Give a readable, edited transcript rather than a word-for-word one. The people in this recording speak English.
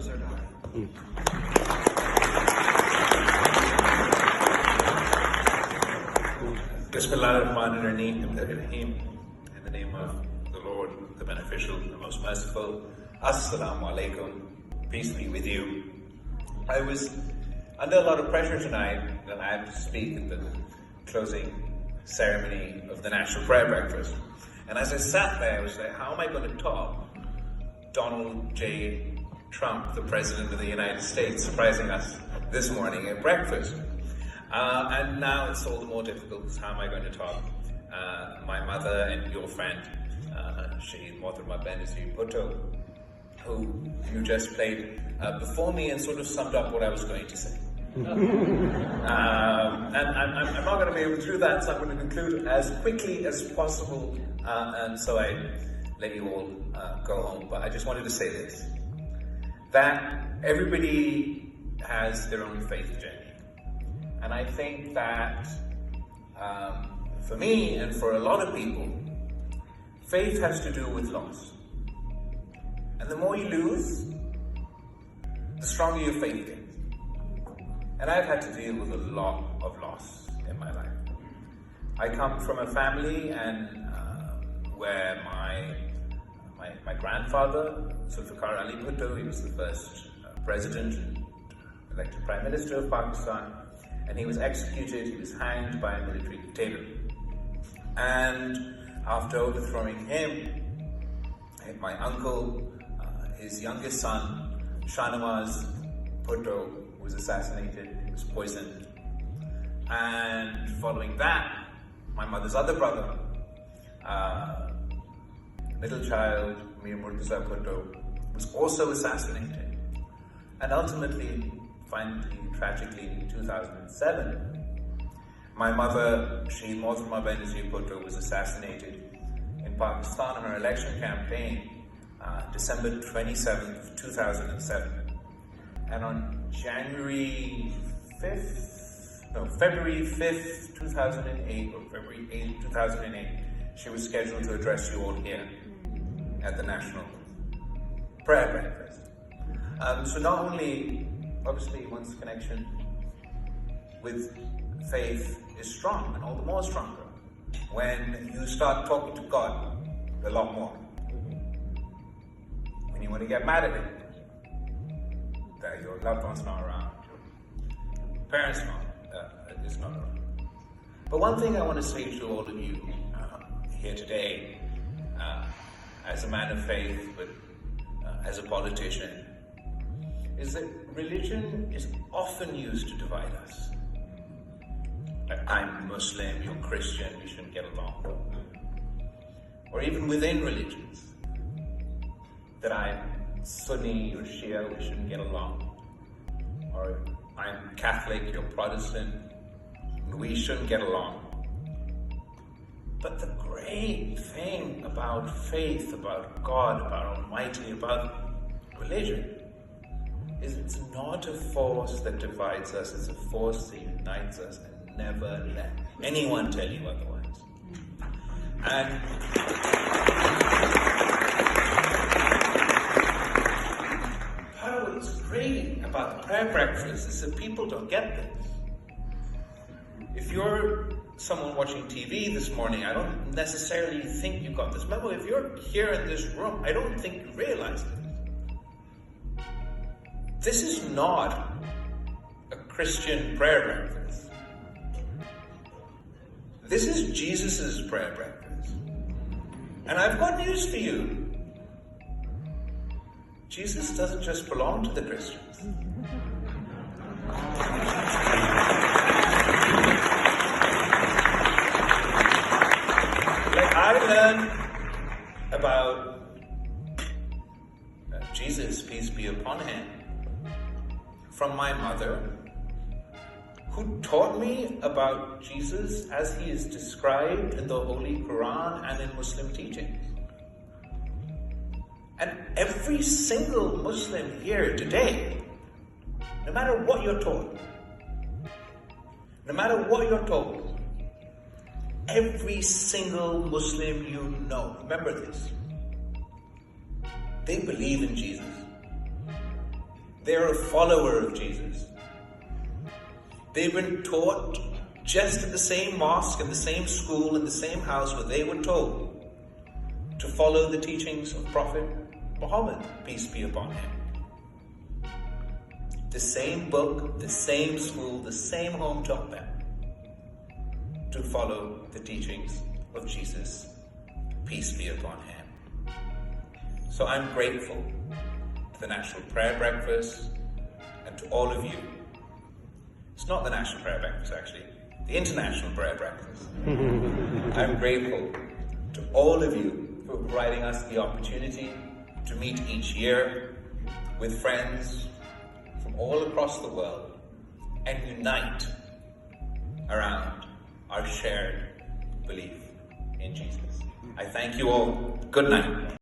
Bhutto Zardari. Bismillahirrahmanirrahim. In the name of the Lord, the Beneficial, the Most Merciful. Assalamu alaikum. Peace be with you. I was under a lot of pressure tonight that I have to speak at the closing ceremony of the National Prayer Breakfast. And as I sat there, I was like, how am I going to top Donald J. Trump, the President of the United States, surprising us this morning at breakfast? And now it's all the more difficult, because how am I going to top my mother and your friend, Shaheed Mohtharma Benazir Bhutto, who you just played before me and sort of summed up what I was going to say. And I'm not going to be able to do that, so I'm going to conclude as quickly as possible, and so I let you all go home. But I just wanted to say this, that everybody has their own faith journey. And I think that for me and for a lot of people, faith has to do with loss. And the more you lose, the stronger your faith gets. And I've had to deal with a lot of loss in my life. I come from a family where my grandfather, Zafar Ali Bhutto, he was the first president and elected Prime Minister of Pakistan, and he was executed, he was hanged by a military dictator. And after overthrowing him, my uncle, his youngest son, Shahnawaz Bhutto, was assassinated, he was poisoned. And following that, my mother's other brother, middle child, Mir Murtaza Bhutto, was also assassinated. And ultimately, finally, tragically, in 2007, my mother, Shaheed Mohtharma Benazir Bhutto, was assassinated in Pakistan in her election campaign, December 27th, 2007. And on February 5th, 2008, or February 8th, 2008, she was scheduled to address you all here at the National Prayer Breakfast. So not only, obviously, one's connection with faith is strong, and all the more stronger when you start talking to God a lot more. When you want to get mad at Him, that your loved one's not around, your parents is not around. But one thing I want to say to all of you here today, as a man of faith, but as a politician, is that religion is often used to divide us. Like, I'm Muslim, you're Christian, we shouldn't get along. Or even within religions, that I'm Sunni or Shia, we shouldn't get along. Or I'm Catholic, you're Protestant, we shouldn't get along. But the great thing about faith, about God, about Almighty, about religion, is it's not a force that divides us, it's a force that unites us, and never let anyone tell you otherwise. And part of what's great about the prayer breakfast is that people don't get this. If you're someone watching TV this morning, I don't necessarily think you got this memo. If you're here in this room, I don't think you realize this. This is not a Christian prayer breakfast. This is Jesus' prayer breakfast. And I've got news for you. Jesus doesn't just belong to the Christians. Like, I learned about Jesus, peace be upon him, from my mother, who taught me about Jesus as he is described in the Holy Quran and in Muslim teachings. And every single Muslim here today, no matter what you're taught, every single Muslim you know, remember this, they believe in Jesus. They're a follower of Jesus. They've been taught just at the same mosque, in the same school, in the same house where they were told to follow the teachings of Prophet Muhammad, peace be upon him. The same book, the same school, the same home taught them to follow the teachings of Jesus, peace be upon him. So I'm grateful to the National Prayer Breakfast and to all of you. It's not the National Prayer Breakfast actually, the International Prayer Breakfast. I'm grateful to all of you for providing us the opportunity to meet each year with friends from all across the world and unite around our shared belief in Jesus. I thank you all. Good night.